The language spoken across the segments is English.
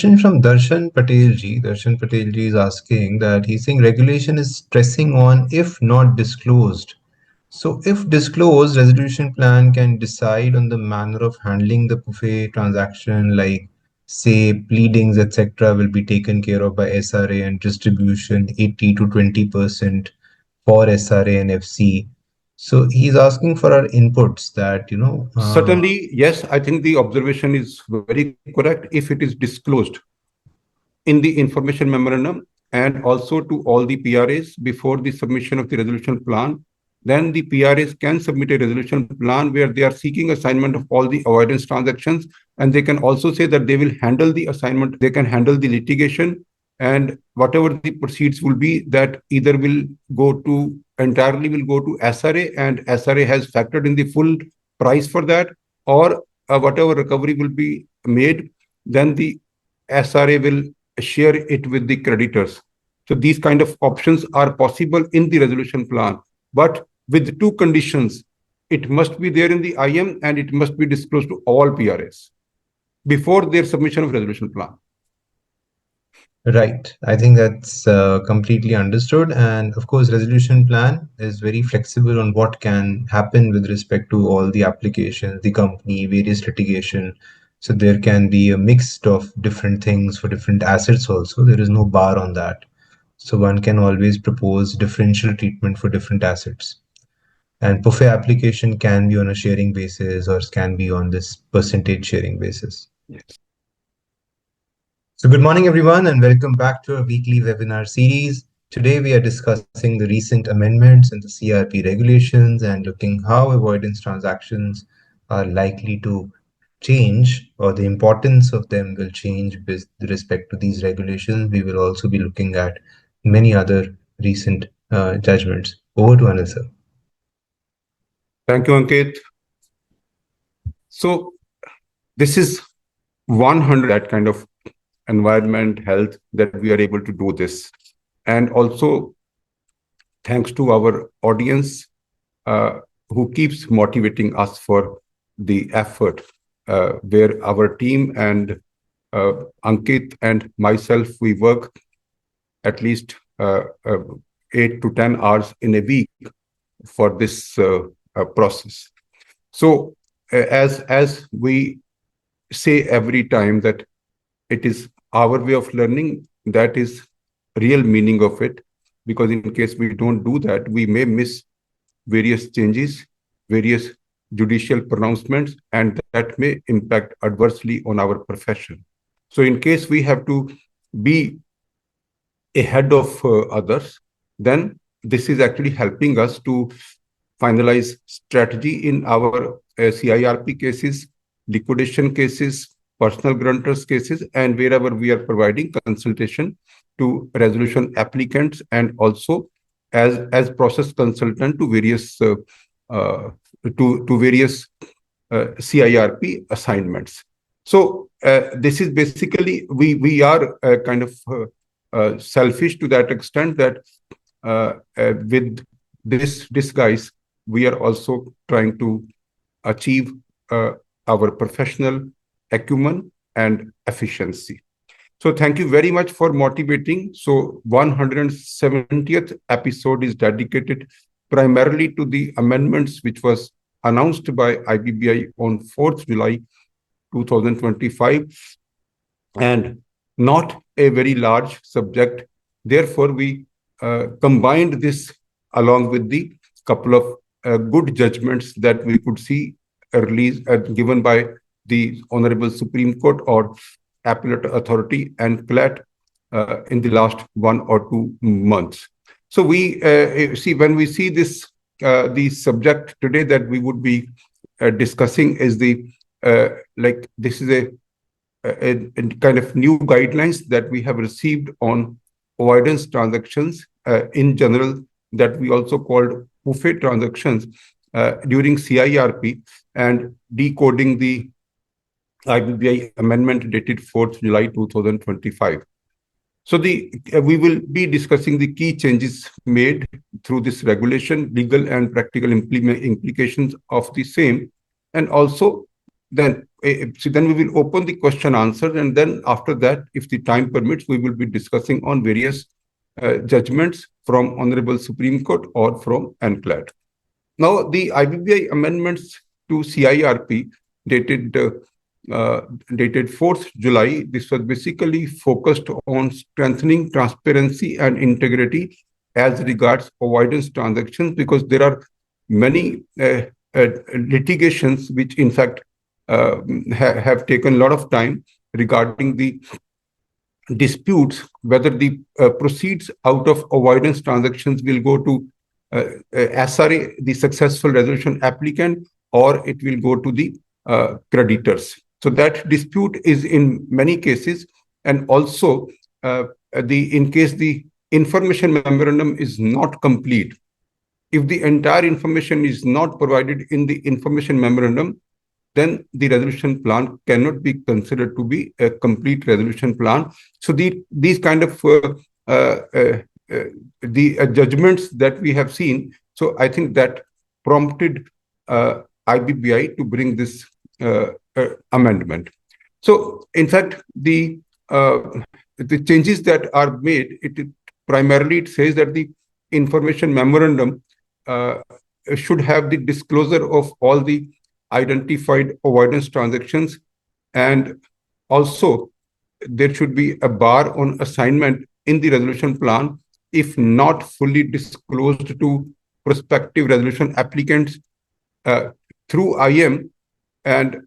question from Darshan Patel ji. Darshan Patel ji is asking that he's saying regulation is stressing on if not disclosed. So if disclosed, resolution plan can decide on the manner of handling the buffet transaction, like say pleadings, etc. will be taken care of by SRA and distribution 80 to 20% for SRA and FC. So he's asking for our inputs that, Certainly, yes, I think the observation is very correct if it is disclosed in the information memorandum and also to all the PRAs before the submission of the resolution plan. Then the PRAs can submit a resolution plan where they are seeking assignment of all the avoidance transactions, and they can also say that they will handle the assignment, they can handle the litigation, and whatever the proceeds will be, that either will go to entirely will go to SRA, and SRA has factored in the full price for that, or whatever recovery will be made, then the SRA will share it with the creditors. So these kind of options are possible in the resolution plan, but with two conditions. It must be there in the IM and it must be disclosed to all PRAs before their submission of resolution plan. Right. I think that's completely understood. And of course, resolution plan is very flexible on what can happen with respect to all the applications, the company, various litigation. So there can be a mix of different things for different assets also. There is no bar on that. So one can always propose differential treatment for different assets. And buffet application can be on a sharing basis or can be on this percentage sharing basis. Yes. So good morning, everyone, and welcome back to our weekly webinar series. Today, we are discussing the recent amendments in the CRP regulations and looking how avoidance transactions are likely to change, or the importance of them will change with respect to these regulations. We will also be looking at many other recent judgments. Over to Anil, sir. Thank you, Ankit. So this is 100 that kind of environment, health, that we are able to do this. And also thanks to our audience who keeps motivating us for the effort, where our team and Ankit and myself, we work at least 8 to 10 hours in a week for this process. So as we say every time that it is our way of learning, that is real meaning of it, because in case we don't do that, we may miss various changes, various judicial pronouncements, and that may impact adversely on our profession. So in case we have to be ahead of others, then this is actually helping us to finalize strategy in our CIRP cases, liquidation cases, personal guarantors cases, and wherever we are providing consultation to resolution applicants, and also as process consultant to various various CIRP assignments. So this is basically we are kind of selfish to that extent that with this disguise, we are also trying to achieve our professional acumen and efficiency. So thank you very much for motivating. So 170th episode is dedicated primarily to the amendments which was announced by IBBI on 4th July 2025, and not a very large subject. Therefore, we combined this along with the couple of good judgments that we could see released given by the Honorable Supreme Court or Appellate Authority and CLAT in the last 1 or 2 months. So we see, when we see this, the subject today that we would be discussing is the this is a kind of new guidelines that we have received on avoidance transactions in general, that we also called buffet transactions during CIRP, and decoding the IBBI amendment dated 4th July 2025. So we will be discussing the key changes made through this regulation, legal and practical implications of the same, and also then so then we will open the question answer, and then after that, if the time permits, we will be discussing on various judgments from Honorable Supreme Court or from NCLAT. Now, the IBBI amendments to CIRP dated 4th July, this was basically focused on strengthening transparency and integrity as regards avoidance transactions, because there are many litigations which in fact have taken a lot of time regarding the disputes whether the proceeds out of avoidance transactions will go to SRA, the successful resolution applicant, or it will go to the creditors. So that dispute is in many cases, and also in case the information memorandum is not complete, if the entire information is not provided in the information memorandum, then the resolution plan cannot be considered to be a complete resolution plan. So these kind of judgments that we have seen, so I think that prompted IBBI to bring this amendment. So in fact, the changes that are made, primarily it says that the information memorandum should have the disclosure of all the identified avoidance transactions, and also there should be a bar on assignment in the resolution plan if not fully disclosed to prospective resolution applicants through IM, and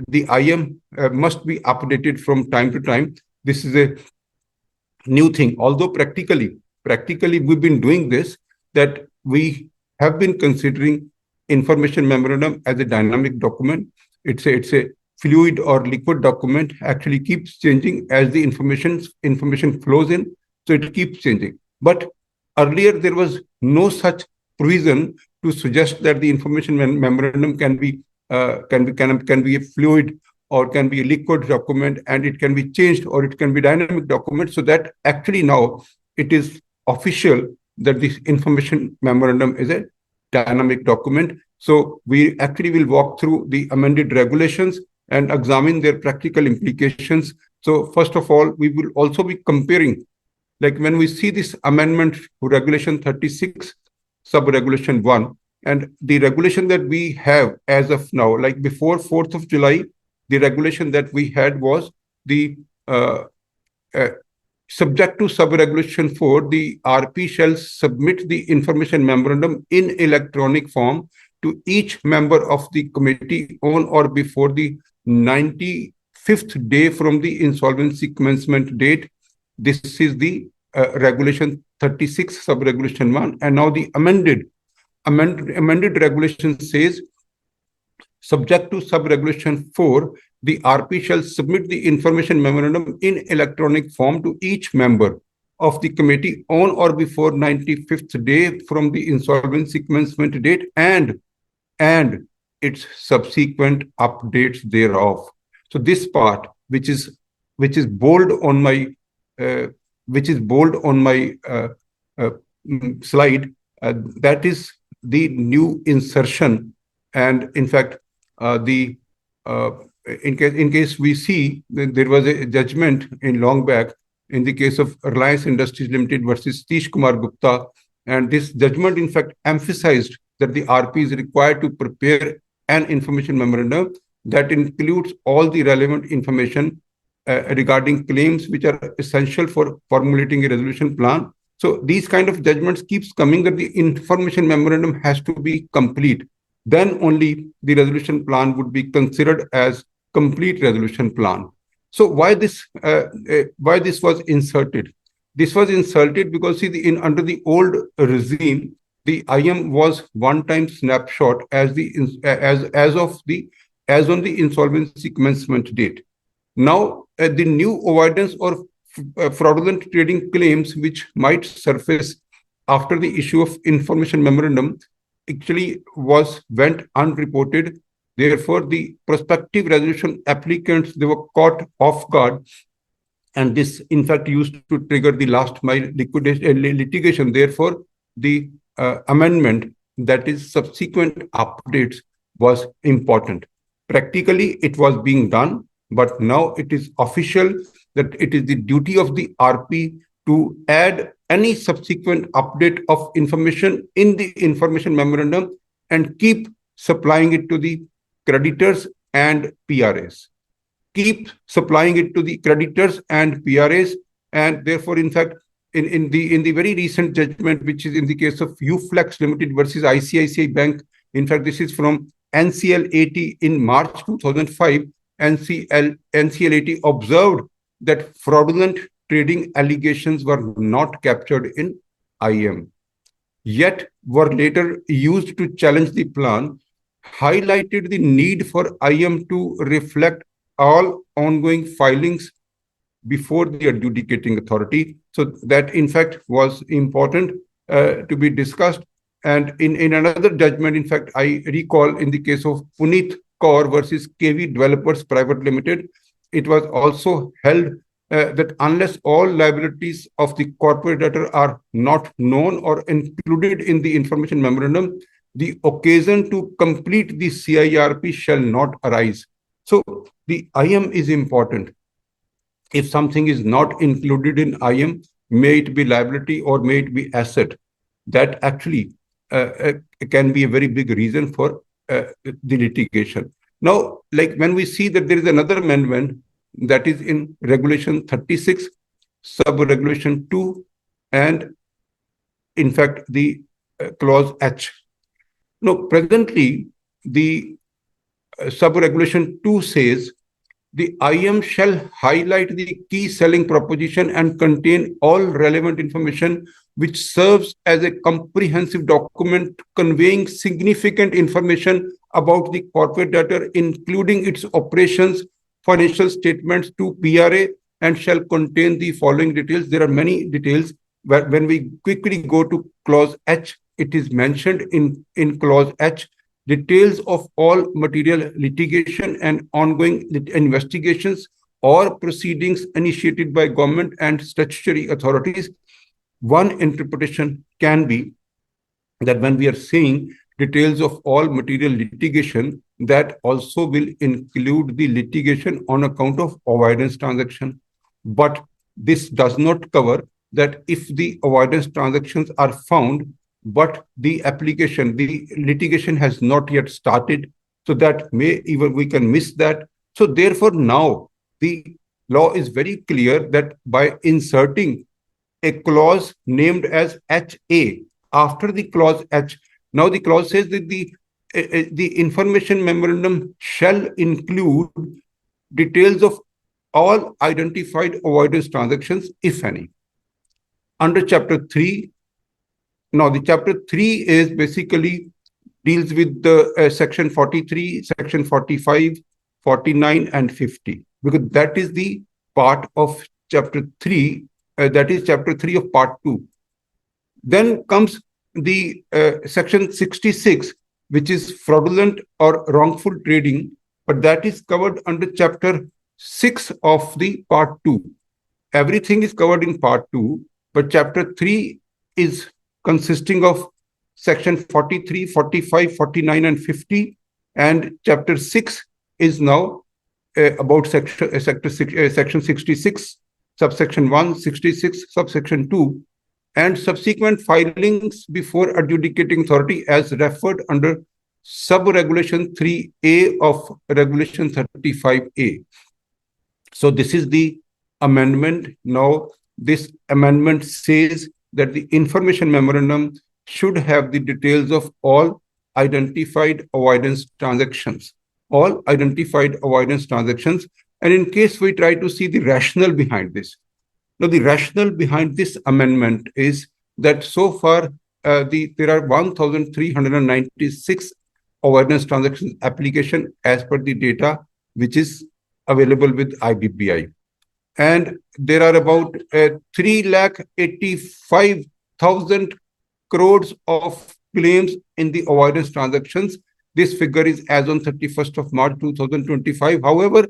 the IM must be updated from time to time. This is a new thing, although practically we've been doing this, that we have been considering information memorandum as a dynamic document. It's a fluid or liquid document, actually keeps changing as the information flows in, so it keeps changing. But earlier there was no such provision to suggest that the information memorandum can be a fluid or can be a liquid document, and it can be changed, or it can be dynamic document. So that actually now it is official that this information memorandum is a dynamic document. So we actually will walk through the amended regulations and examine their practical implications. So first of all, we will also be comparing, like when we see this amendment to Regulation 36, Sub-Regulation 1, and the regulation that we have as of now, like before 4th of July, the regulation that we had was the subject to Sub-Regulation 4, the RP shall submit the information memorandum in electronic form to each member of the committee on or before the 95th day from the insolvency commencement date. This is the Regulation 36, Sub-Regulation 1. And now the amended regulation says, subject to Sub-Regulation 4, the RP shall submit the information memorandum in electronic form to each member of the committee on or before 95th day from the insolvency commencement date and its subsequent updates thereof. So this part, which is bold on my slide, that is the new insertion. And in fact, in case we see, there was a judgment in long back in the case of Reliance Industries Limited versus Satish Kumar Gupta, and this judgment in fact emphasized that the RP is required to prepare an information memorandum that includes all the relevant information regarding claims which are essential for formulating a resolution plan. So these kind of judgments keeps coming that the information memorandum has to be complete. Then only the resolution plan would be considered as complete resolution plan. So why this was inserted? This was inserted because see, under the old regime, the IM was one-time snapshot as on the insolvency commencement date. Now, the new avoidance or fraudulent trading claims which might surface after the issue of information memorandum actually went unreported. Therefore, the prospective resolution applicants, they were caught off guard, and this in fact used to trigger the last mile litigation. Therefore, the amendment, that is subsequent updates, was important. Practically, it was being done, but now it is official that it is the duty of the RP to add any subsequent update of information in the information memorandum and keep supplying it to the creditors and PRAs. Keep supplying it to the creditors and PRAs, and therefore, in fact, in the very recent judgment, which is in the case of 𝐓𝐫𝐚𝐧𝐬 Limited versus ICICI Bank, in fact, this is from NCL80 in March 2005. NCL80 observed that fraudulent trading allegations were not captured in IM, yet were later used to challenge the plan, highlighted the need for IM to reflect all ongoing filings before the adjudicating authority. So that, in fact, was important to be discussed. And in another judgment, in fact, I recall in the case of Puneet Kaur versus KV Developers Private Limited, it was also held that unless all liabilities of the corporate debtor are not known or included in the information memorandum, the occasion to complete the CIRP shall not arise. So the IM is important. If something is not included in IM, may it be liability or may it be asset, that actually can be a very big reason for the litigation. Now, like when we see that there is another amendment that is in Regulation 36, Sub-Regulation 2, and in fact the Clause H. Now, presently, the Sub-Regulation 2 says the IM shall highlight the key selling proposition and contain all relevant information which serves as a comprehensive document conveying significant information about the corporate debtor, including its operations, financial statements to PRA, and shall contain the following details. There are many details, but when we quickly go to Clause H, it is mentioned in Clause H, details of all material litigation and ongoing investigations or proceedings initiated by government and statutory authorities. One interpretation can be that when we are saying details of all material litigation, that also will include the litigation on account of avoidance transaction. But this does not cover that if the avoidance transactions are found, but the application, the litigation has not yet started, so that may even we can miss that. So therefore, now the law is very clear that by inserting a clause named as HA after the clause H, now the clause says that the information memorandum shall include details of all identified avoidance transactions, if any. Under Chapter 3, now the Chapter 3 is basically deals with the Section 43, Section 45, 49, and 50, because that is the part of Chapter 3, that is Chapter 3 of Part 2. Then comes the Section 66, which is fraudulent or wrongful trading, but that is covered under Chapter 6 of the Part 2. Everything is covered in Part 2, but Chapter 3 is consisting of Section 43, 45, 49, and 50, and Chapter 6 is now about Section 66, Subsection 1, 66, Subsection 2, and subsequent filings before adjudicating authority as referred under Sub-Regulation 3A of Regulation 35A. So this is the amendment. Now, this amendment says that the information memorandum should have the details of all identified avoidance transactions. All identified avoidance transactions. And in case we try to see the rationale behind this. Now, the rationale behind this amendment is that so far there are 1,396 avoidance transaction application as per the data which is available with IBBI. And there are about 3,85,000 crores of claims in the avoidance transactions. This figure is as on 31st of March 2025. However,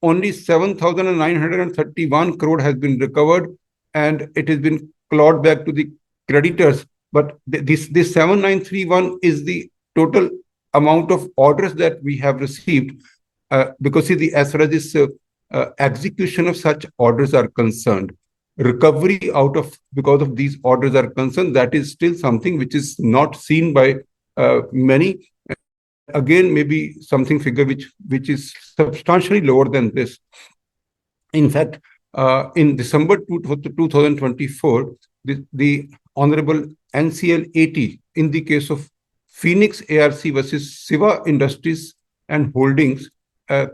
only 7,931 crore has been recovered and it has been clawed back to the creditors. But this 7,931 is the total amount of orders that we have received. because see, as far as this execution of such orders are concerned, recovery out of because of these orders are concerned, that is still something which is not seen by many. Again, maybe something figure which is substantially lower than this. In fact, in December 2024, the Honorable NCL80 in the case of Phoenix ARC versus Siva Industries and Holdings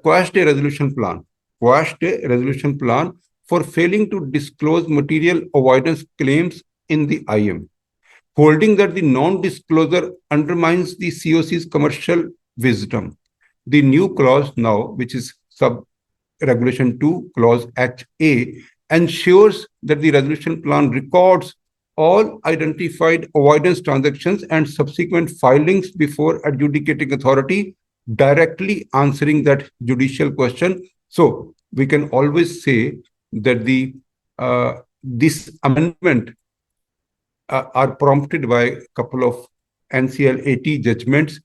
quashed a resolution plan for failing to disclose material avoidance claims in the IM, holding that the non-disclosure undermines the COC's commercial wisdom. The new clause now, which is sub-regulation 2, clause HA, ensures that the resolution plan records all identified avoidance transactions and subsequent filings before adjudicating authority, directly answering that judicial question. So we can always say that this amendment are prompted by a couple of NCL80 judgments,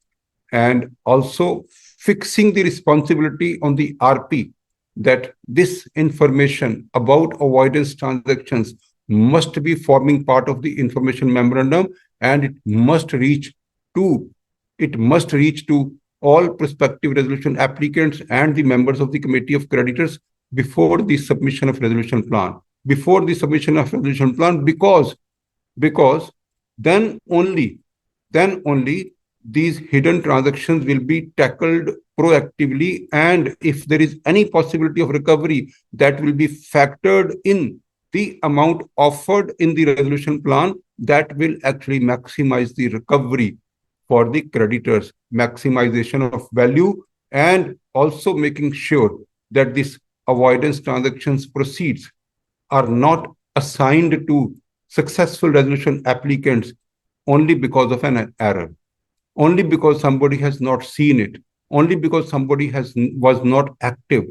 and also fixing the responsibility on the RP that this information about avoidance transactions must be forming part of the information memorandum, and it must reach to all prospective resolution applicants and the members of the committee of creditors before the submission of resolution plan. Because then only these hidden transactions will be tackled proactively, and if there is any possibility of recovery, that will be factored in the amount offered in the resolution plan. That will actually maximize the recovery for the creditors, maximization of value, and also making sure that this avoidance transactions proceeds are not assigned to successful resolution applicants only because of an error, only because somebody has not seen it, only because somebody was not active,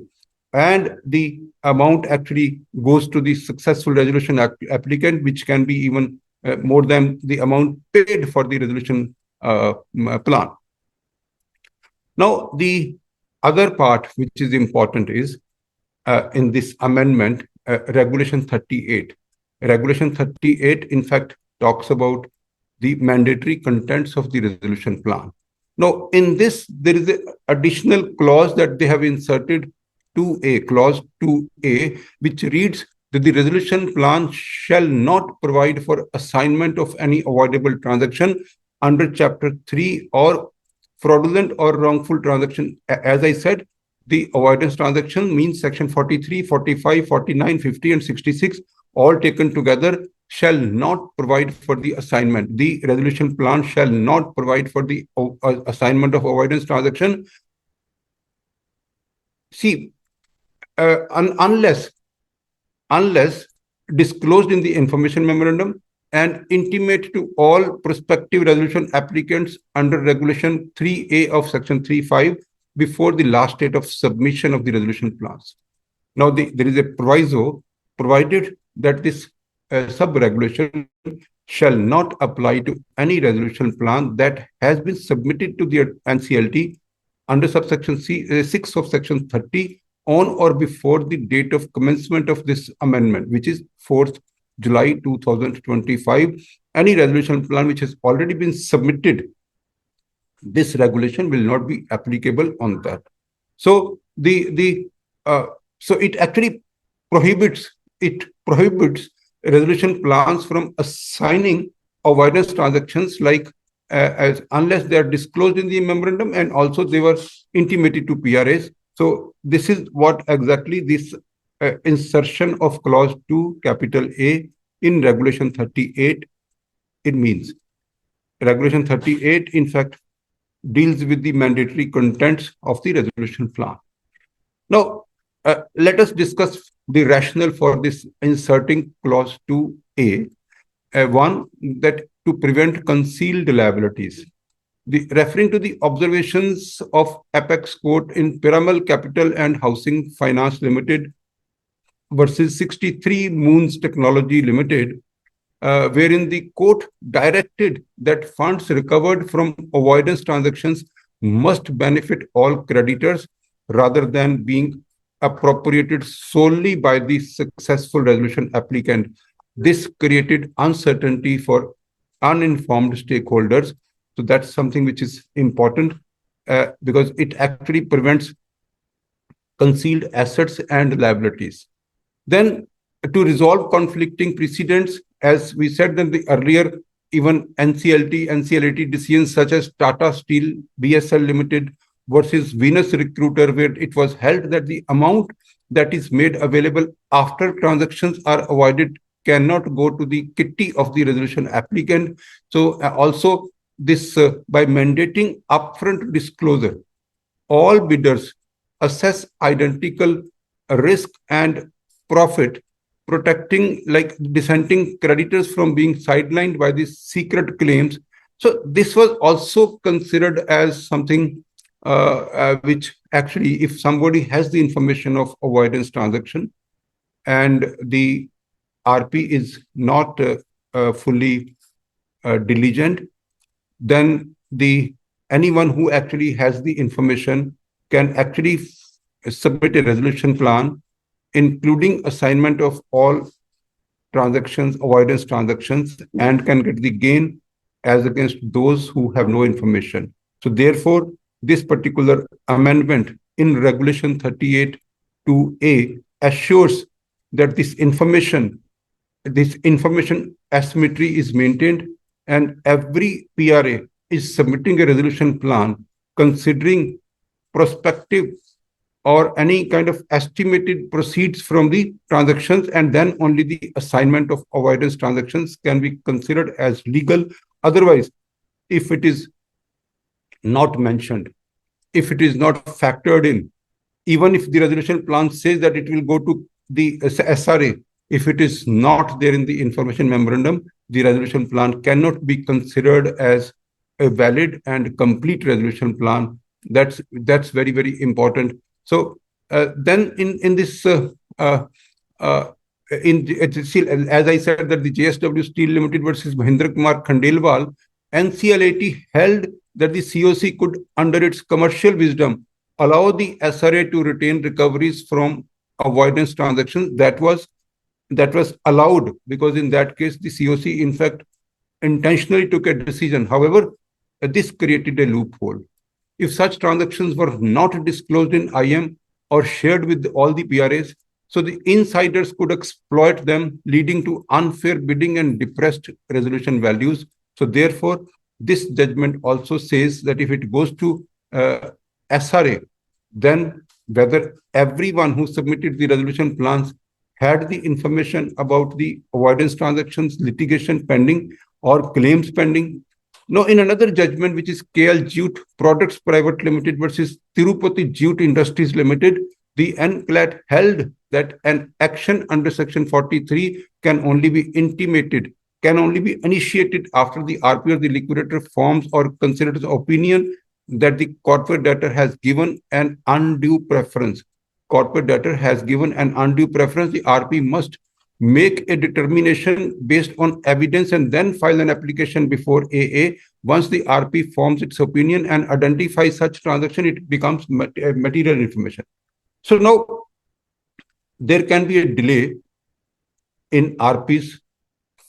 and the amount actually goes to the successful resolution applicant, which can be even more than the amount paid for the resolution plan. Now, the other part which is important is in this amendment, Regulation 38. Regulation 38, in fact, talks about the mandatory contents of the resolution plan. Now, in this, there is an additional clause that they have inserted, 2A, clause 2A, which reads that the resolution plan shall not provide for assignment of any avoidable transaction under Chapter 3 or fraudulent or wrongful transaction. As I said, the avoidance transaction means Section 43, 45, 49, 50, and 66, all taken together, shall not provide for the assignment. The resolution plan shall not provide for the assignment of avoidance transaction. See, unless disclosed in the information memorandum and intimate to all prospective resolution applicants under Regulation 3A of Section 3.5 before the last date of submission of the resolution plans. Now, there is a proviso, provided that this sub-regulation shall not apply to any resolution plan that has been submitted to the NCLT under subsection 6 of Section 30 on or before the date of commencement of this amendment, which is 4th July 2025. Any resolution plan which has already been submitted, this regulation will not be applicable on that. So so it actually prohibits resolution plans from assigning avoidance transactions unless they are disclosed in the memorandum and also they were intimated to PRAs. So this is what exactly this insertion of clause 2 capital A in Regulation 38 it means. Regulation 38, in fact, deals with the mandatory contents of the resolution plan. Now, let us discuss the rationale for this inserting clause 2A. One, that to prevent concealed liabilities. Referring to the observations of Apex Court in Piramal Capital and Housing Finance Limited versus 63 Moons Technology Limited, wherein the court directed that funds recovered from avoidance transactions must benefit all creditors rather than being appropriated solely by the successful resolution applicant. This created uncertainty for uninformed stakeholders. So that's something which is important because it actually prevents concealed assets and liabilities. Then to resolve conflicting precedents, as we said in the earlier, even NCLT decisions such as Tata Steel, BSL Limited versus Venus Recruiter, where it was held that the amount that is made available after transactions are avoided cannot go to the kitty of the resolution applicant. So also this by mandating upfront disclosure, all bidders assess identical risk and profit, protecting like dissenting creditors from being sidelined by these secret claims. So this was also considered as something which actually, if somebody has the information of avoidance transaction and the RP is not fully diligent, then anyone who actually has the information can actually submit a resolution plan, including assignment of all transactions, avoidance transactions, and can get the gain as against those who have no information. So therefore, this particular amendment in Regulation 38(2)A assures that this information asymmetry is maintained, and every PRA is submitting a resolution plan considering prospective or any kind of estimated proceeds from the transactions, and then only the assignment of avoidance transactions can be considered as legal. Otherwise, if it is not mentioned, if it is not factored in, even if the resolution plan says that it will go to the SRA, if it is not there in the information memorandum, the resolution plan cannot be considered as a valid and complete resolution plan. That's very, very important. So then in this, as I said, that the JSW Steel Limited versus Mahendra Kumar Khandelwal, NCLAT held that the COC could, under its commercial wisdom, allow the SRA to retain recoveries from avoidance transactions. That was allowed because in that case, the COC, in fact, intentionally took a decision. However, this created a loophole. If such transactions were not disclosed in IM or shared with all the PRAs, so the insiders could exploit them, leading to unfair bidding and depressed resolution values. So therefore, this judgment also says that if it goes to SRA, then whether everyone who submitted the resolution plans had the information about the avoidance transactions, litigation pending, or claims pending. Now, in another judgment, which is KL Jute Products Private Limited versus Tirupati Jute Industries Limited, the NCLAT held that an action under Section 43 can only be initiated after the RP or the liquidator forms or considers opinion that the corporate debtor has given an undue preference. Corporate debtor has given an undue preference. The RP must make a determination based on evidence and then file an application before AA. Once the RP forms its opinion and identifies such transaction, it becomes material information. So now there can be a delay in RPs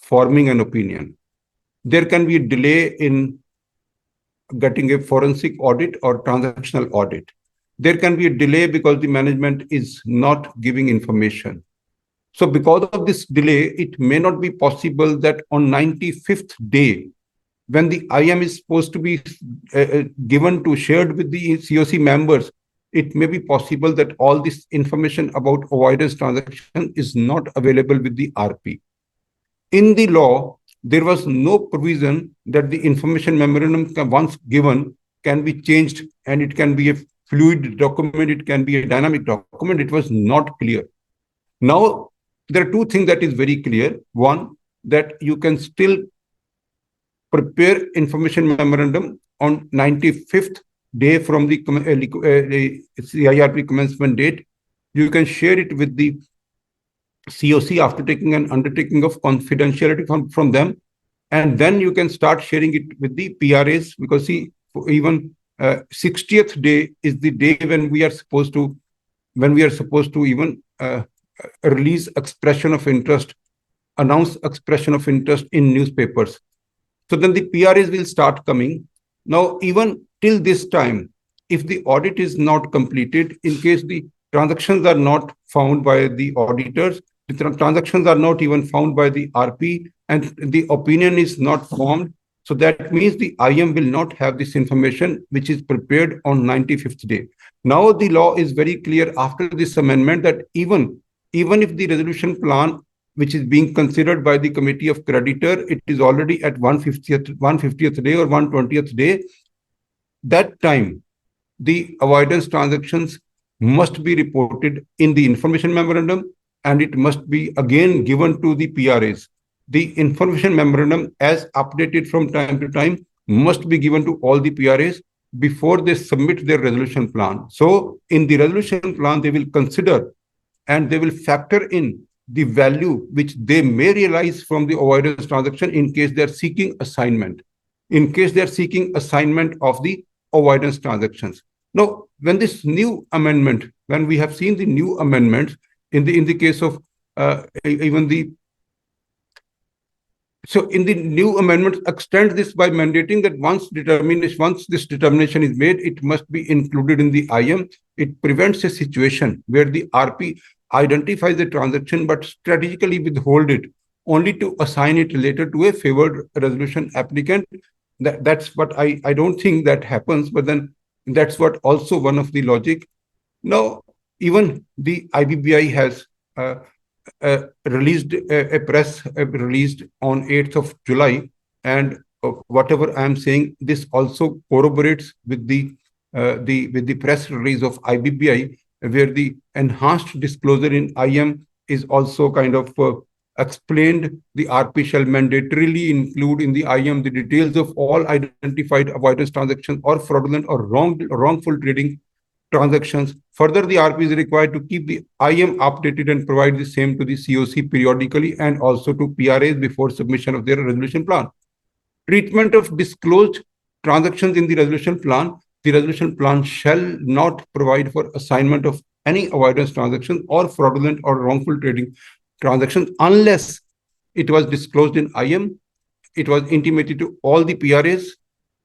forming an opinion. There can be a delay in getting a forensic audit or transactional audit. There can be a delay because the management is not giving information. So because of this delay, it may not be possible that on 95th day, when the IM is supposed to be shared with the COC members, it may be possible that all this information about avoidance transaction is not available with the RP. In the law, there was no provision that the information memorandum once given can be changed, and it can be a fluid document, it can be a dynamic document. It was not clear. Now, there are two things that is very clear. One, that you can still prepare information memorandum on 95th day from the CIRP commencement date. You can share it with the COC after taking an undertaking of confidentiality from them. And then you can start sharing it with the PRAs, because see, even 60th day is the day when we are supposed to even release expression of interest, announce expression of interest in newspapers. So then the PRAs will start coming. Now, even till this time, if the audit is not completed, in case the transactions are not found by the auditors, the transactions are not even found by the RP, and the opinion is not formed. So that means the IM will not have this information which is prepared on 95th day. Now the law is very clear after this amendment that even if the resolution plan which is being considered by the committee of creditor, it is already at 150th day or 120th day, that time the avoidance transactions must be reported in the information memorandum, and it must be again given to the PRAs. The information memorandum, as updated from time to time, must be given to all the PRAs before they submit their resolution plan. So in the resolution plan, they will consider and they will factor in the value which they may realize from the avoidance transaction in case they are seeking assignment, of the avoidance transactions. Now, when this new amendment, when we have seen the new amendments in the case of even the so in the new amendment extend this by mandating that once this determination is made, it must be included in the IM. It prevents a situation where the RP identifies the transaction but strategically withhold it only to assign it later to a favored resolution applicant. That's what I don't think that happens, but then that's what also one of the logic. Now, even the IBBI has released a press released on 8th of July, and whatever I am saying, this also corroborates with the press release of IBBI, where the enhanced disclosure in IM is also kind of explained. The RP shall mandatorily include in the IM the details of all identified avoidance transactions or fraudulent or wrongful trading transactions. Further, the RP is required to keep the IM updated and provide the same to the COC periodically and also to PRAs before submission of their resolution plan. Treatment of disclosed transactions in the resolution plan. The resolution plan shall not provide for assignment of any avoidance transaction or fraudulent or wrongful trading transactions unless it was disclosed in IM, it was intimated to all the PRAs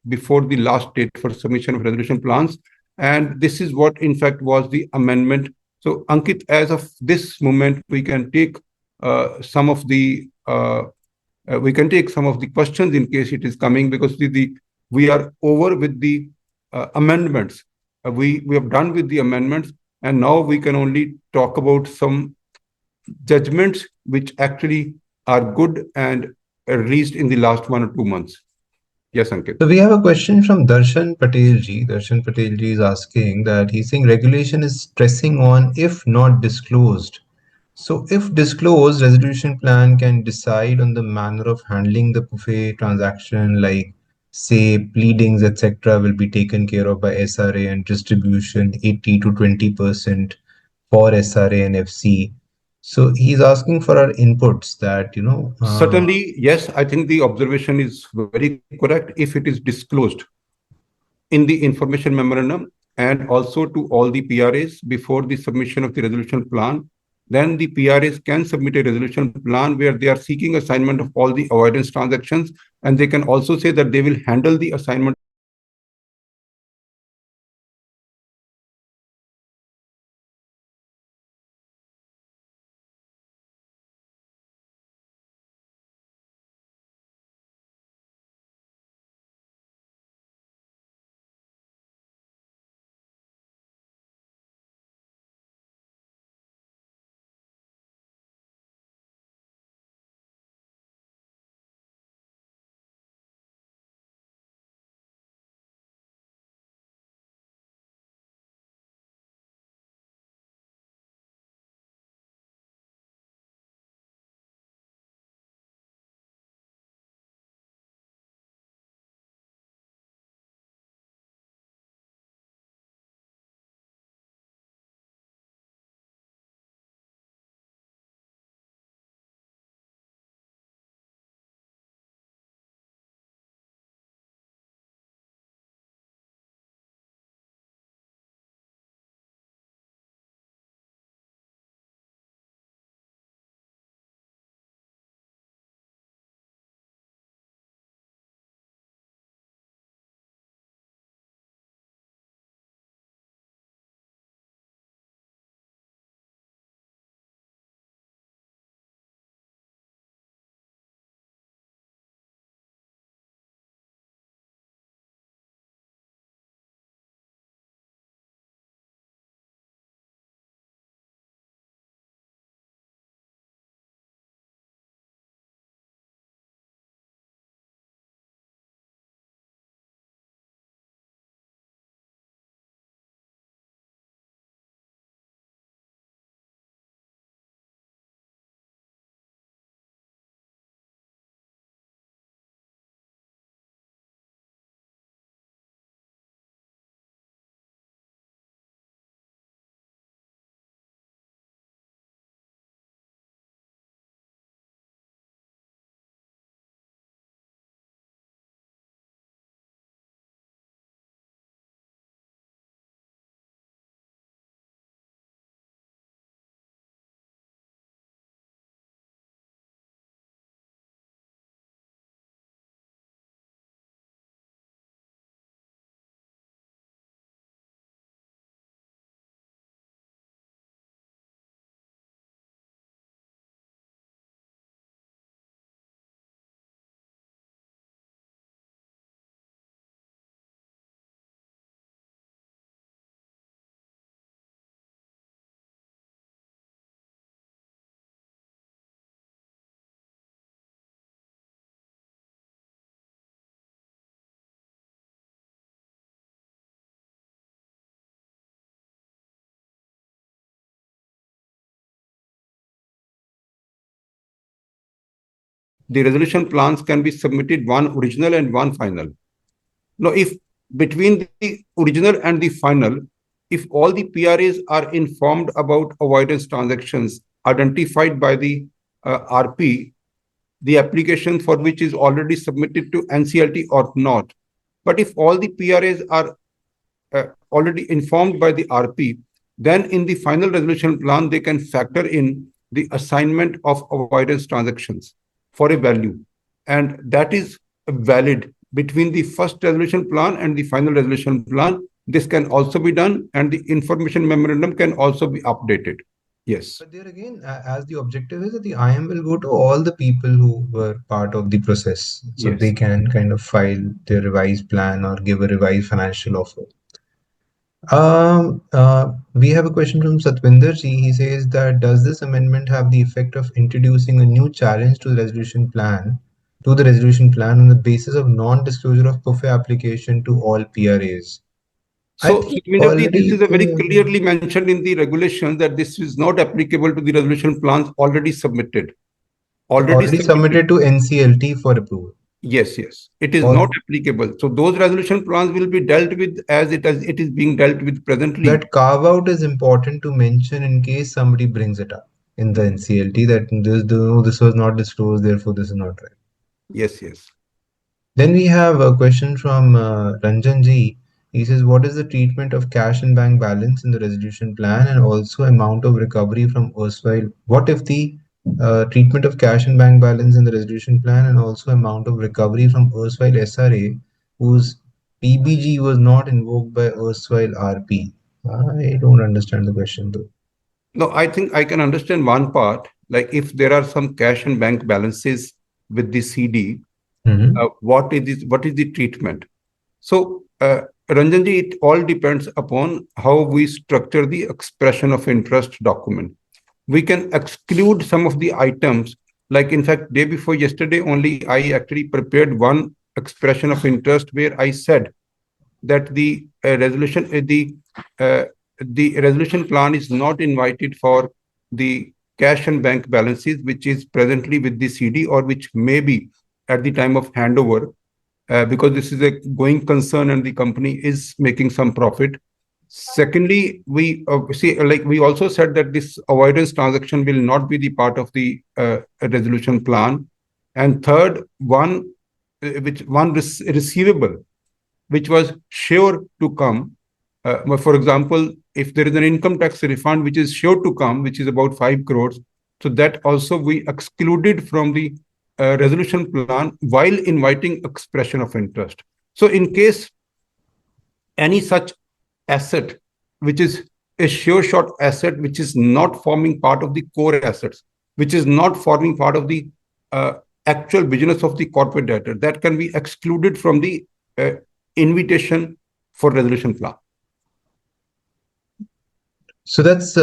before the last date for submission of resolution plans. And this is what, in fact, was the amendment. So, Ankit, as of this moment, we can take some of the questions in case it is coming, because we are over with the amendments. We have done with the amendments, and now we can only talk about some judgments which actually are good and released in the last 1 or 2 months. Yes, Ankit. So we have a question from Darshan Patel ji. Darshan Patel ji is asking that he's saying regulation is stressing on if not disclosed. So if disclosed, resolution plan can decide on the manner of handling the buffet transaction, like say pleadings, etc., will be taken care of by SRA and distribution 80 to 20% for SRA and FC. So he's asking for our inputs that, Certainly, yes, I think the observation is very correct. If it is disclosed in the information memorandum and also to all the PRAs before the submission of the resolution plan, then the PRAs can submit a resolution plan where they are seeking assignment of all the avoidance transactions, and they can also say that they will handle the assignment the resolution plans can be submitted, one original and one final. Now, if between the original and the final, if all the PRAs are informed about avoidance transactions identified by the RP, the application for which is already submitted to NCLT or not. But if all the PRAs are already informed by the RP, then in the final resolution plan, they can factor in the assignment of avoidance transactions for a value. And that is valid between the first resolution plan and the final resolution plan. This can also be done, and the information memorandum can also be updated. Yes. But there again, as the objective is that the IM will go to all the people who were part of the process, so Yes. they can kind of file their revised plan or give a revised financial offer. We have a question from Satwinder ji. He says that does this amendment have the effect of introducing a new challenge to the resolution plan, on the basis of non-disclosure of PUFE application to all PRAs? So, this is a very clearly mentioned in the regulations that this is not applicable to the resolution plans already submitted. Already submitted to NCLT for approval. Yes, yes. It is not applicable. So those resolution plans will be dealt with as it is being dealt with presently. That carve out is important to mention in case somebody brings it up in the NCLT that this was not disclosed, therefore this is not right. Yes, yes. Then we have a question from Ranjan ji. He says, what is the treatment of cash and bank balance in the resolution plan and also amount of recovery from erstwhile? What if the treatment of cash and bank balance in the resolution plan and also amount of recovery from erstwhile SRA whose PBG was not invoked by erstwhile RP? I don't understand the question though. No, I think I can understand one part. Like if there are some cash and bank balances with the CD, what is the treatment? So, Ranjanji, it all depends upon how we structure the expression of interest document. We can exclude some of the items. Like in fact, day before yesterday only, I actually prepared one expression of interest where I said that the resolution plan is not invited for the cash and bank balances, which is presently with the CD or which may be at the time of handover, because this is a going concern and the company is making some profit. Secondly, we we also said that this avoidance transaction will not be the part of the resolution plan. And third, one receivable, which was sure to come. For example, if there is an income tax refund which is sure to come, which is about 5 crores, so that also we excluded from the resolution plan while inviting expression of interest. So in case any such asset, which is a sure shot asset, which is not forming part of the core assets, which is not forming part of the actual business of the corporate debtor, that can be excluded from the invitation for resolution plan. So that's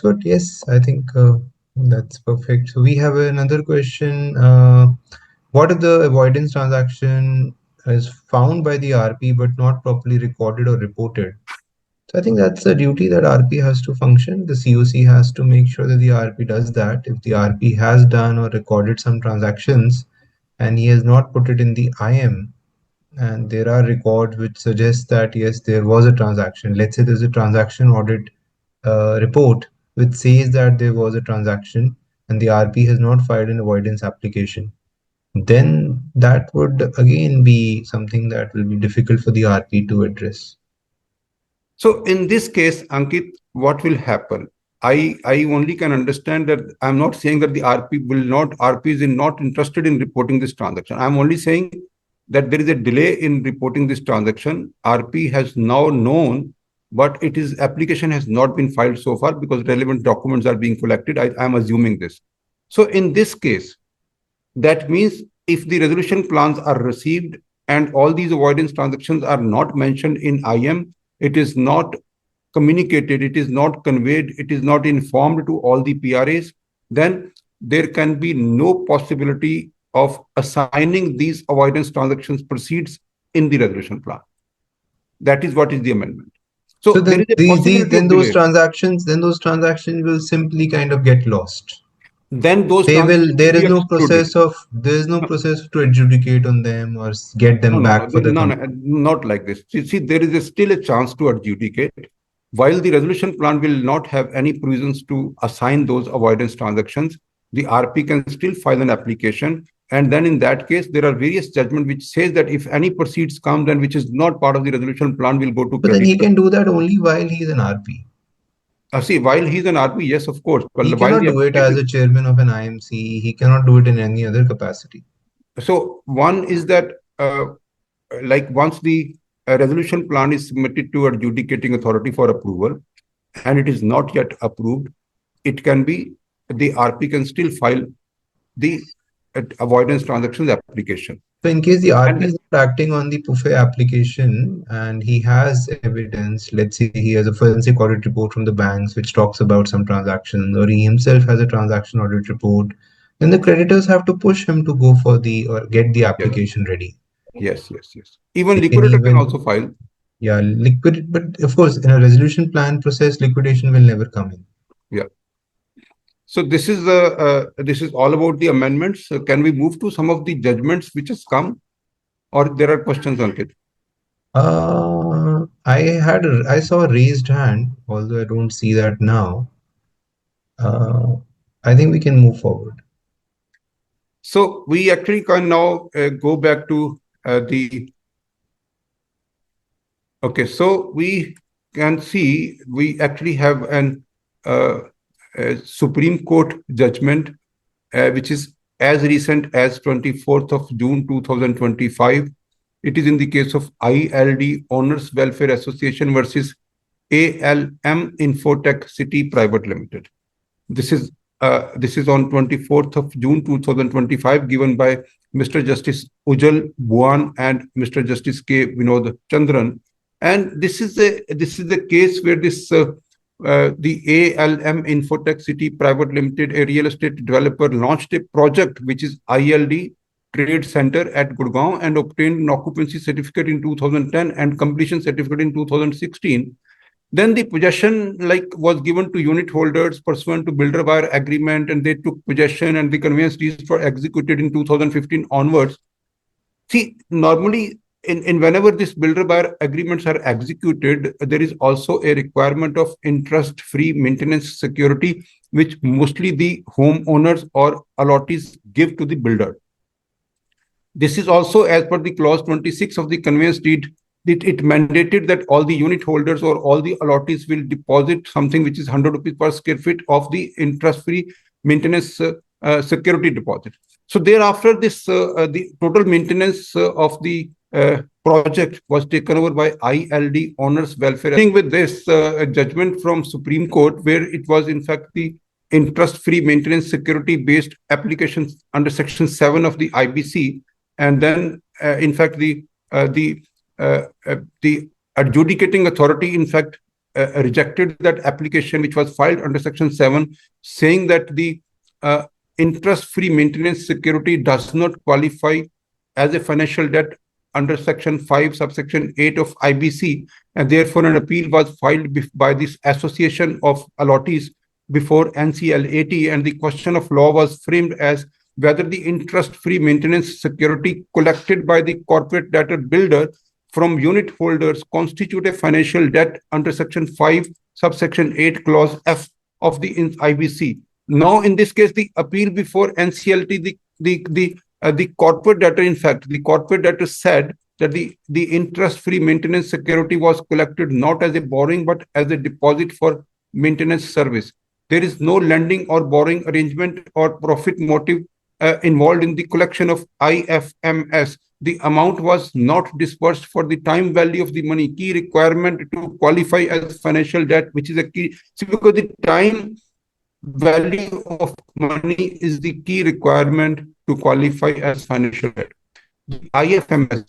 good. Yes, I think that's perfect. So we have another question. What if the avoidance transaction is found by the RP but not properly recorded or reported? So I think that's a duty that RP has to function. The COC has to make sure that the RP does that. If the RP has done or recorded some transactions and he has not put it in the IM, and there are records which suggest that yes, there was a transaction. Let's say there's a transaction audit report which says that there was a transaction and the RP has not filed an avoidance application, then that would again be something that will be difficult for the RP to address. So in this case, Ankit, what will happen? I only can understand that I'm not saying that the RP is not interested in reporting this transaction. I'm only saying that there is a delay in reporting this transaction. RP has now known, but application has not been filed so far because relevant documents are being collected. I'm assuming this. So in this case, that means if the resolution plans are received and all these avoidance transactions are not mentioned in IM, it is not communicated, it is not conveyed, it is not informed to all the PRAs, then there can be no possibility of assigning these avoidance transactions proceeds in the resolution plan. That is what is the amendment. So then those transactions will simply kind of get lost. then those They will. transactions will There is be no excluded. process of. There is no No, process to adjudicate on them or get them back for the no, company. not like this. See, there is still a chance to adjudicate. While the resolution plan will not have any provisions to assign those avoidance transactions, the RP can still file an application. And then in that case, there are various judgments which says that if any proceeds come, then which is not part of the resolution plan will go to But then he creditor. can do that only while he is an RP. See, while he's an RP, yes, of course. He But while cannot the do it as a application, chairman of an IMC. He cannot do it in any other capacity. so one is that like once the resolution plan is submitted to adjudicating authority for approval and it is not yet approved, it can be the RP can still file the avoidance transactions application. So in case the RP And is not acting on the PUFE application and he has evidence, let's say he has a forensic audit report from the banks which talks about some transactions, or he himself has a transaction audit report, then the creditors have to push him to go for the or get the yes, application ready. yes. Even They can liquidator can also even, file. yeah, liquid, but of course, in a resolution plan process, liquidation will never come in. Yeah. So this is all about the amendments. Can we move to some of the judgments which has come, or there are questions on it? I saw a raised hand, although I don't see that now. I think we can move forward. So we actually can now go back to the. Okay, so we can see we actually have a Supreme Court judgment which is as recent as 24th of June 2025. It is in the case of ILD Owners Welfare Association versus ALM Infotech City Private Limited. This is on 24th of June 2025, given by Mr. Justice Ujjal Buan and Mr. Justice K. Vinod Chandran. And this is the case where the ALM Infotech City Private Limited, a real estate developer, launched a project which is ILD Trade Center at Gurgaon and obtained an occupancy certificate in 2010 and completion certificate in 2016. Then the possession was given to unit holders pursuant to builder buyer agreement, and they took possession, and the conveyance deeds were executed in 2015 onwards. See, normally in whenever these builder buyer agreements are executed, there is also a requirement of interest-free maintenance security, which mostly the homeowners or allottees give to the builder. This is also as per the clause 26 of the conveyance deed. It mandated that all the unit holders or all the allottees will deposit something which is 100 rupees per square feet of the interest-free maintenance security deposit. So thereafter, the total maintenance of the project was taken over by ILD Owners Welfare. With this judgment from Supreme Court, where it was in fact the interest-free maintenance security-based applications under Section 7 of the IBC, and then in fact the adjudicating authority, in fact, rejected that application which was filed under Section 7, saying that the interest-free maintenance security does not qualify as a financial debt under Section 5, subsection 8 of IBC, and therefore an appeal was filed by this association of allottees before NCLAT, and the question of law was framed as whether the interest-free maintenance security collected by the corporate debtor builder from unit holders constitute a financial debt under Section 5, subsection 8, clause F of the IBC. Now, in this case, the appeal before NCLT, the corporate debtor, in fact, the corporate debtor said that the interest-free maintenance security was collected not as a borrowing but as a deposit for maintenance service. There is no lending or borrowing arrangement or profit motive involved in the collection of IFMS. The amount was not disbursed for the time value of the money. Key requirement to qualify as financial debt, which is a key. See, because the time value of money is the key requirement to qualify as financial debt. The IFMS,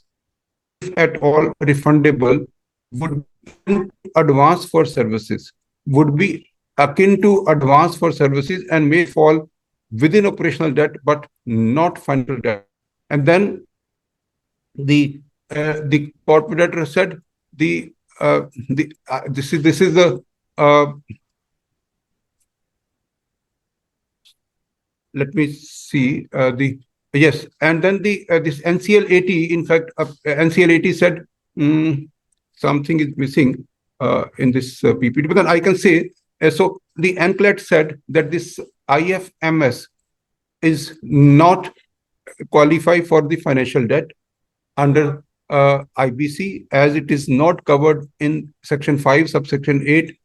if at all refundable, would be advance for services, would be akin to advance for services and may fall within operational debt but not financial debt. And then the corporate debtor said this is the let me see yes, and then this NCL80, in fact, NCL80 said something is missing in this PPT, but then I can say, so the NCLAT said that this IFMS is not qualify for the financial debt under IBC, as it is not covered in section 5 subsection 8.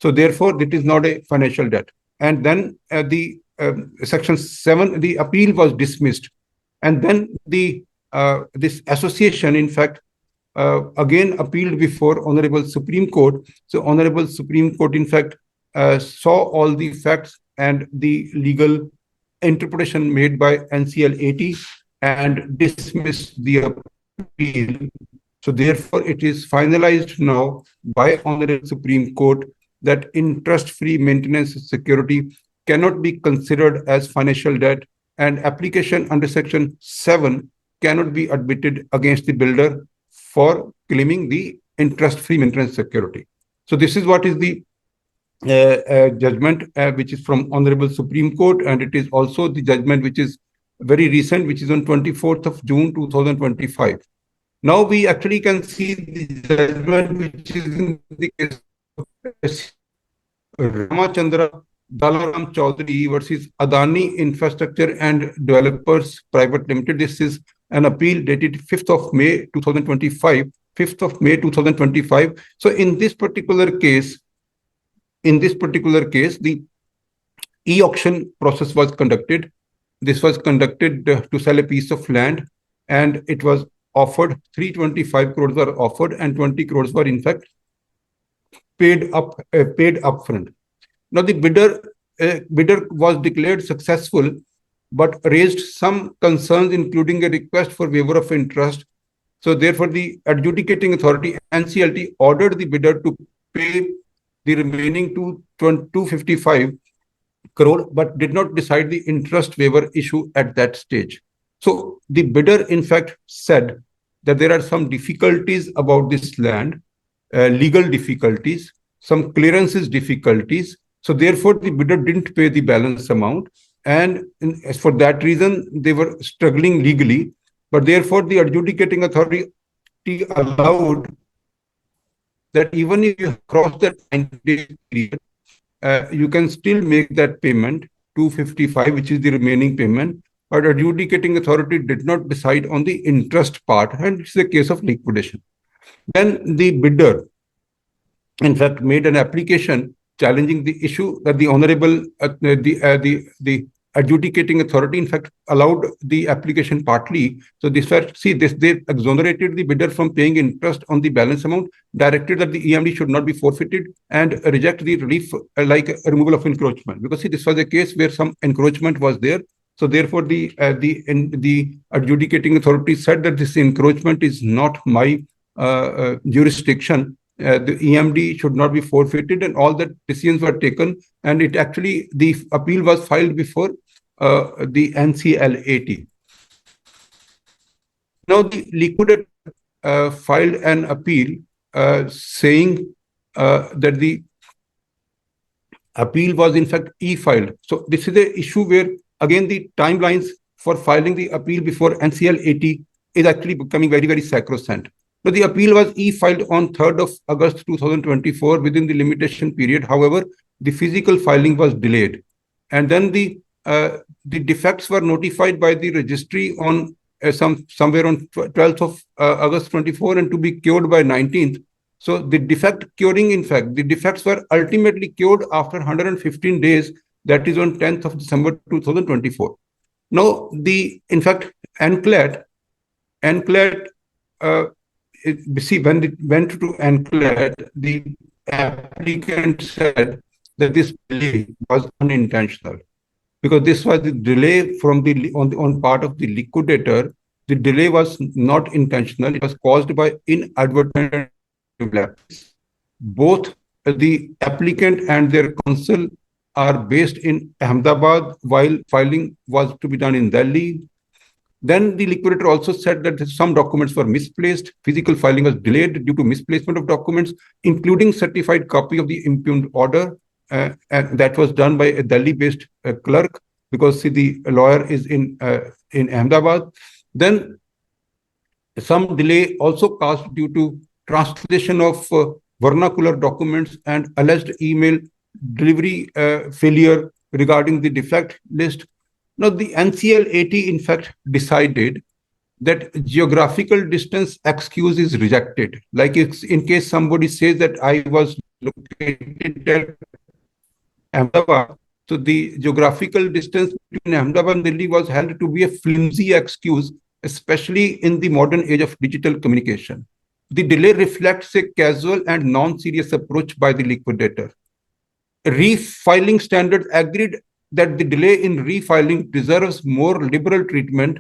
So therefore it is not a financial debt. And then the section 7, the appeal was dismissed, and then the this association, in fact, again appealed before Honorable Supreme Court. So Honorable Supreme Court, in fact, saw all the facts and the legal interpretation made by NCL80 and dismissed the appeal. So therefore, it is finalized now by Honorable Supreme Court that interest-free maintenance security cannot be considered as financial debt, and application under section 7 cannot be admitted against the builder for claiming the interest-free maintenance security. So this is what is the judgment which is from Honorable Supreme Court, and it is also the judgment which is very recent, which is on 24th of June 2025. Now we actually can see the judgment which is in the case of Ramachandra Dalaram Chaudhary versus Adani Infrastructure and Developers Private Limited. This is an appeal dated 5th of May 2025. 5th of May 2025. So in this particular case, the e-auction process was conducted. This was conducted to sell a piece of land, and it was offered. 325 crores were offered, and 20 crores were in fact paid upfront. Now the bidder was declared successful, but raised some concerns, including a request for waiver of interest. So therefore, the adjudicating authority NCLT ordered the bidder to pay the remaining 255 crore, but did not decide the interest waiver issue at that stage. So the bidder, in fact, said that there are some difficulties about this land, legal difficulties, some clearances difficulties. So therefore, the bidder didn't pay the balance amount. And for that reason, they were struggling legally. But therefore, the adjudicating authority allowed that even if you cross that 90-day period, you can still make that payment, 255, which is the remaining payment. But adjudicating authority did not decide on the interest part, and it's a case of liquidation. Then the bidder, in fact, made an application challenging the issue that the honorable, the adjudicating authority, in fact, allowed the application partly. So this, they exonerated the bidder from paying interest on the balance amount, directed that the EMD should not be forfeited, and reject the relief like removal of encroachment. Because see, this was a case where some encroachment was there. So therefore, the adjudicating authority said that this encroachment is not my jurisdiction. The EMD should not be forfeited, and all that decisions were taken. And it actually, the appeal was filed before the NCL80. Now the liquidator filed an appeal saying that the appeal was in fact e-filed. So this is the issue where again the timelines for filing the appeal before NCL80 is actually becoming very, very sacrosanct. But the appeal was e-filed on 3rd of August 2024 within the limitation period. However, the physical filing was delayed. And then the defects were notified by the registry on somewhere on 12th of August 24 and to be cured by 19th. So the defect curing, in fact, the defects were ultimately cured after 115 days, that is on 10th of December 2024. Now, in fact, NCLAT, see, when it went to NCLAT, the applicant said that this delay was unintentional, because this was the delay from on part of the liquidator. The delay was not intentional; it was caused by inadvertent lapses. Both the applicant and their counsel are based in Ahmedabad, while filing was to be done in Delhi. Then the liquidator also said that some documents were misplaced. Physical filing was delayed due to misplacement of documents, including certified copy of the impugned order, and that was done by a Delhi-based clerk. because see, the lawyer is in Ahmedabad. Then some delay also caused due to translation of vernacular documents and alleged email delivery failure regarding the defect list. Now, the NCL80 in fact decided that geographical distance excuse is rejected. Like if, in case somebody says that I was located at Ahmedabad, so the geographical distance between Ahmedabad and Delhi was held to be a flimsy excuse, especially in the modern age of digital communication. The delay reflects a casual and non-serious approach by the liquidator. Refiling standards agreed that the delay in refiling deserves more liberal treatment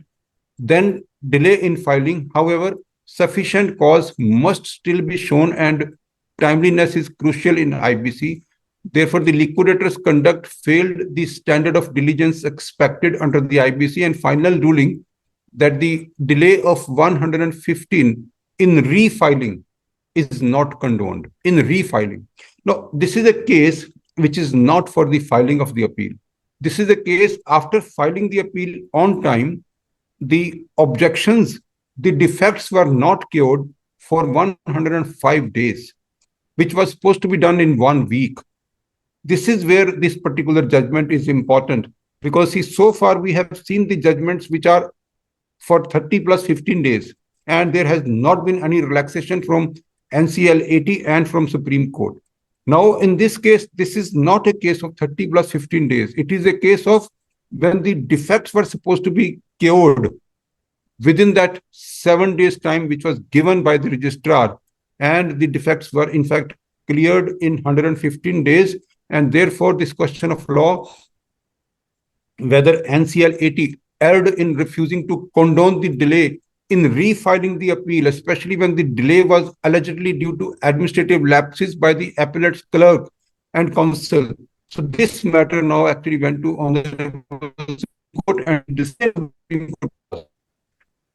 than delay in filing. However, sufficient cause must still be shown and timeliness is crucial in IBC. Therefore, the liquidator's conduct failed the standard of diligence expected under the IBC, and final ruling that the delay of 115 in refiling is not condoned. In refiling. Now, this is a case which is not for the filing of the appeal. This is a case after filing the appeal on time, the objections, the defects were not cured for 105 days, which was supposed to be done in 1 week. This is where this particular judgment is important, because see, so far we have seen the judgments which are for 30 plus 15 days, and there has not been any relaxation from NCL80 and from Supreme Court. Now, in this case, this is not a case of 30 plus 15 days. It is a case of when the defects were supposed to be cured within that 7 days time, which was given by the registrar, and the defects were in fact cleared in 115 days. And therefore, this question of law, whether NCL80 erred in refusing to condone the delay in refiling the appeal, especially when the delay was allegedly due to administrative lapses by the appellate's clerk and counsel. So this matter now actually went to Honorable Court, and the Supreme Court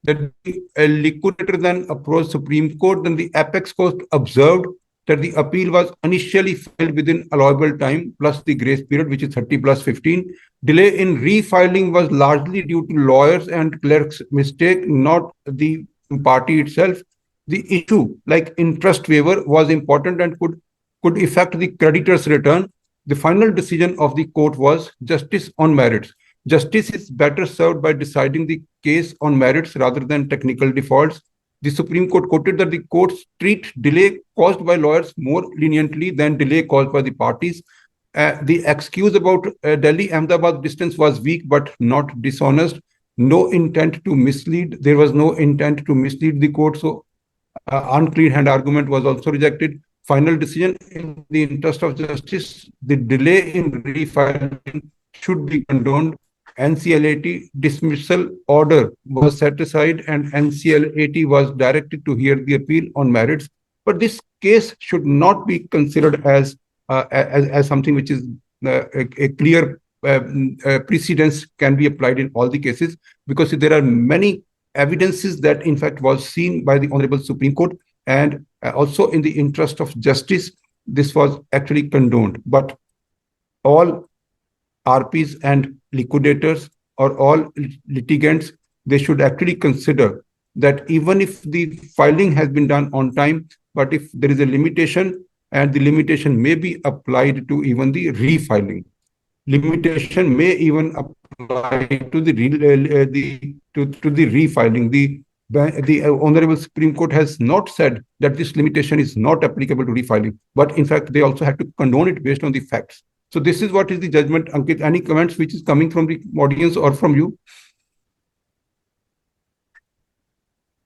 that the liquidator then approached Supreme Court. Then the apex court observed that the appeal was initially filed within allowable time plus the grace period, which is 30 plus 15. Delay in refiling was largely due to lawyers and clerks' mistake, not the party itself. The issue, like interest waiver, was important and could affect the creditor's return. The final decision of the court was justice on merits. Justice is better served by deciding the case on merits rather than technical defaults. The Supreme Court quoted that the courts treat delay caused by lawyers more leniently than delay caused by the parties. The excuse about Delhi-Ahmedabad distance was weak but not dishonest. No intent to mislead. There was no intent to mislead the court. So unclean hand argument was also rejected. Final decision, in the interest of justice, the delay in refiling should be condoned. NCL80 dismissal order was set aside and NCL80 was directed to hear the appeal on merits. But this case should not be considered as something which is a clear precedence can be applied in all the cases, because there are many evidences that in fact was seen by the Honorable Supreme Court, and also in the interest of justice, this was actually condoned. But all RPs and liquidators or all litigants, they should actually consider that even if the filing has been done on time, but if there is a limitation, and the limitation may be applied to even the refiling. Limitation may even apply to the refiling. The Honorable Supreme Court has not said that this limitation is not applicable to refiling, but in fact, they also had to condone it based on the facts. So this is what is the judgment. Ankit, any comments which is coming from the audience or from you?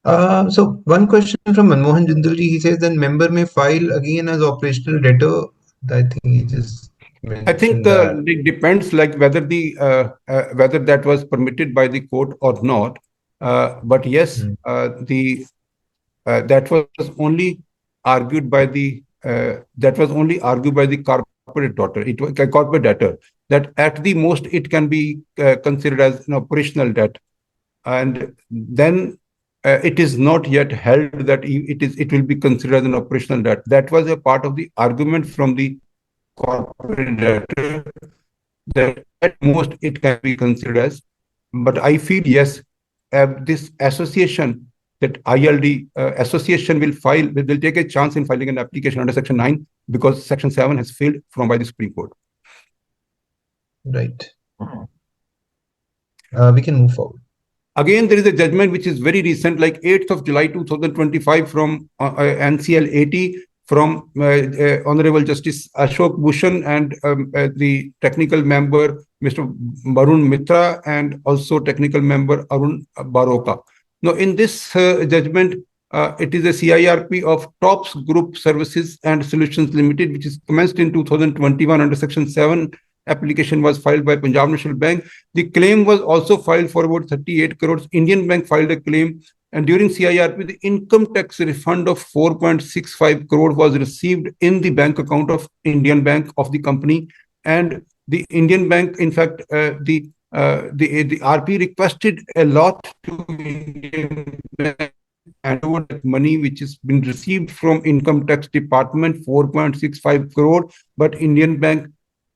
So one question from Manmohan Jindal ji, he says then member may file again as operational debtor. I think he just I think it depends, like whether whether that was permitted by the court or not. But yes, that was only argued by the corporate debtor. It was a corporate debtor that at the most it can be considered as an operational debt, and then it is not yet held that it will be considered as an operational debt. That was a part of the argument from the corporate debtor, that at most it can be considered as. But I feel, yes, this association, that ILD association will take a chance in filing an application under Section 9 because Section 7 has failed from by the Supreme Court. Right. We can move forward. Again, there is a judgment which is very recent, like 8th of July 2025 from NCL80 from Honorable Justice Ashok Bhushan and the technical member Mr. Varun Mitra and also technical member Arun Baroka. Now, in this judgment, it is a CIRP of TOPS Group Services and Solutions Limited, which is commenced in 2021 under Section 7. Application was filed by Punjab National Bank. The claim was also filed for about 38 crores. Indian Bank filed a claim, and during CIRP, the income tax refund of 4.65 crore was received in the bank account of Indian Bank of the company. And the Indian Bank, in fact, the RP requested a lot to Indian Bank and over that money which has been received from Income Tax Department, 4.65 crore, but Indian Bank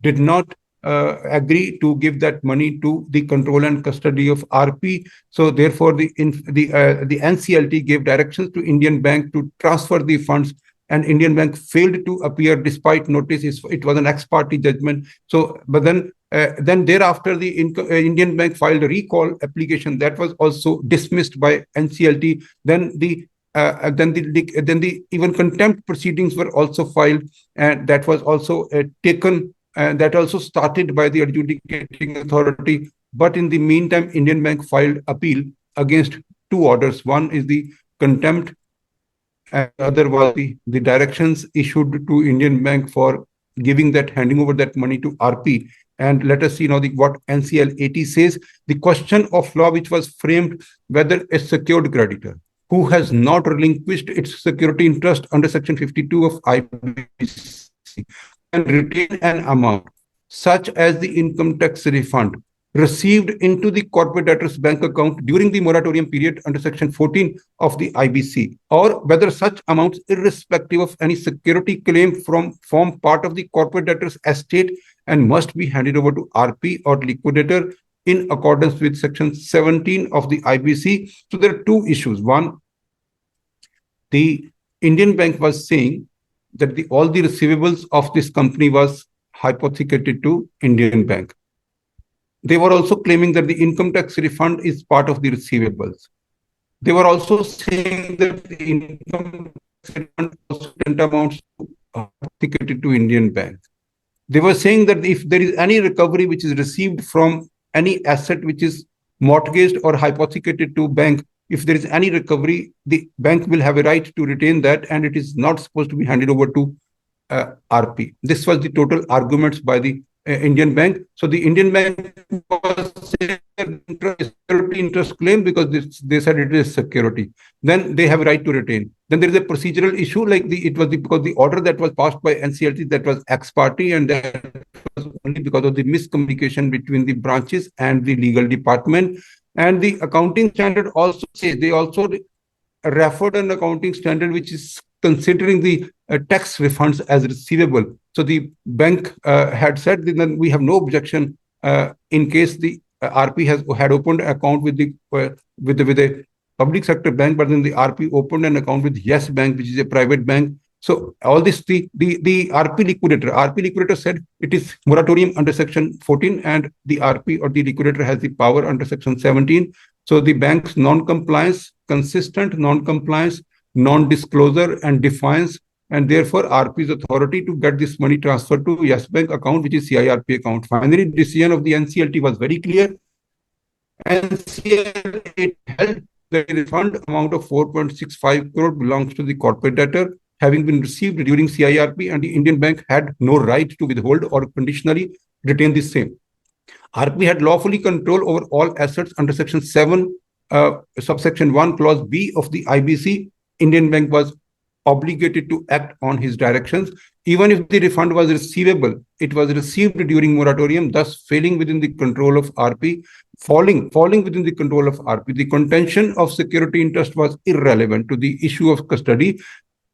did not agree to give that money to the control and custody of RP. So therefore, the NCLT gave directions to Indian Bank to transfer the funds, and Indian Bank failed to appear despite notice. It was an ex parte judgment. So, but then thereafter, the Indian Bank filed a recall application that was also dismissed by NCLT. Then the even contempt proceedings were also filed, and that was also taken. And that also started by the adjudicating authority. But in the meantime, Indian Bank filed appeal against two orders. One is the contempt, and the other was the directions issued to Indian Bank for handing over that money to RP. And let us see now what NCL 80 says. The question of law which was framed whether a secured creditor who has not relinquished its security interest under Section 52 of IBC and retain an amount such as the income tax refund received into the corporate debtor's bank account during the moratorium period under Section 14 of the IBC, or whether such amounts, irrespective of any security claim, form part of the corporate debtor's estate and must be handed over to RP or liquidator in accordance with Section 17 of the IBC. So there are two issues. One, the Indian Bank was saying that all the receivables of this company was hypothecated to Indian Bank. They were also claiming that the income tax refund is part of the receivables. They were also saying that the income tax refund also amounts to hypothecated to Indian Bank. They were saying that if there is any recovery which is received from any asset which is mortgaged or hypothecated to bank, if there is any recovery, the bank will have a right to retain that, and it is not supposed to be handed over to RP. This was the total arguments by the Indian Bank. So the Indian Bank was saying security interest claim because they said it is security. Then they have a right to retain. Then there is a procedural issue, like because the order that was passed by NCLT, that was ex parte, and that was only because of the miscommunication between the branches and the legal department. And the accounting standard also says, they also referred an accounting standard which is considering the tax refunds as receivable. So the bank had said that we have no objection in case the RP had opened an account with a public sector bank, but then the RP opened an account with Yes Bank, which is a private bank. So all this, the RP liquidator said it is moratorium under Section 14, and the RP or the liquidator has the power under Section 17. So the bank's non-compliance, consistent non-compliance, non-disclosure and defiance, and therefore RP's authority to get this money transferred to Yes Bank account, which is CIRP account. Finally, decision of the NCLT was very clear. NCLT held the refund amount of 4.65 crore belongs to the corporate debtor, having been received during CIRP, and the Indian Bank had no right to withhold or conditionally retain the same. RP had lawfully control over all assets under Section 7, subsection 1, clause B of the IBC. Indian Bank was obligated to act on his directions. Even if the refund was receivable, it was received during moratorium, thus failing within the control of RP, falling within the control of RP. The contention of security interest was irrelevant to the issue of custody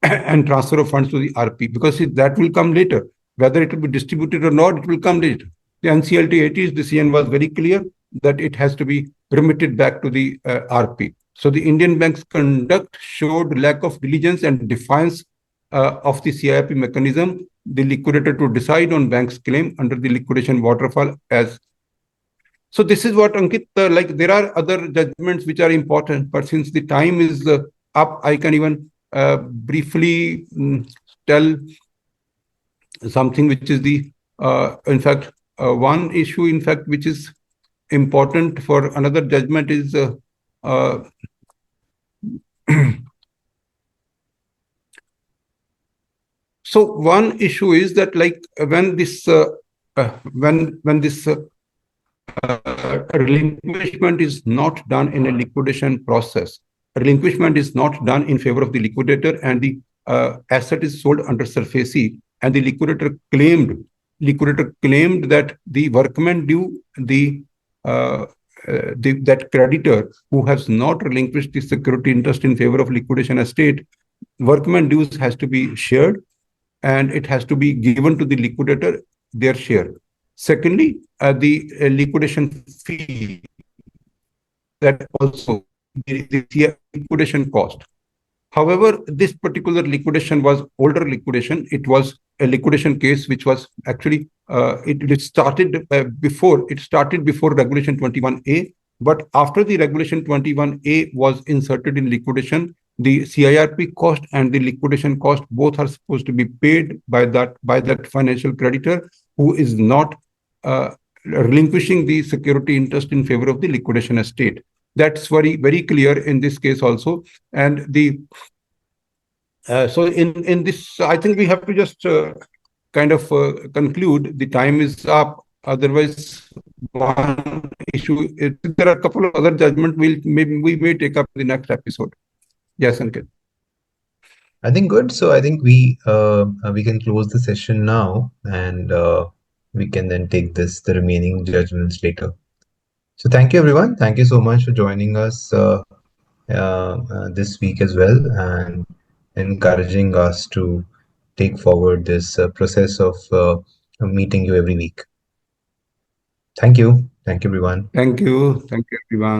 and transfer of funds to the RP, because that will come later. Whether it will be distributed or not, it will come later. The NCLT-80's decision was very clear that it has to be remitted back to the RP. So the Indian bank's conduct showed lack of diligence and defiance of the CIRP mechanism, the liquidator to decide on bank's claim under the liquidation waterfall as. So this is what, Ankit, like there are other judgments which are important, but since the time is up, I can even briefly tell something which is the, in fact, one issue, in fact, which is important for another judgment is so one issue is that, like, when this relinquishment is not done in a liquidation process, relinquishment is not done in favor of the liquidator, and the asset is sold under SURFACE, and the liquidator claimed that the workman due that creditor who has not relinquished the security interest in favor of liquidation estate, workman dues has to be shared, and it has to be given to the liquidator their share. Secondly, the liquidation fee, that also the liquidation cost. However, this particular liquidation was older liquidation. It was a liquidation case which was actually it started before Regulation 21A. But after the Regulation 21A was inserted in liquidation, the CIRP cost and the liquidation cost both are supposed to be paid by that financial creditor who is not relinquishing the security interest in favor of the liquidation estate. That's very, very clear in this case also. And the so in this, I think we have to just kind of conclude. The time is up. Otherwise, one issue, there are a couple of other judgments we may take up in the next episode. Yes, Ankit. I think good. So I think we can close the session now, and we can then take the remaining judgments later. So thank you, everyone. Thank you so much for joining us this week as well, and encouraging us to take forward this process of meeting you every week. Thank you. Thank you, everyone. Thank you. Thank you, everyone.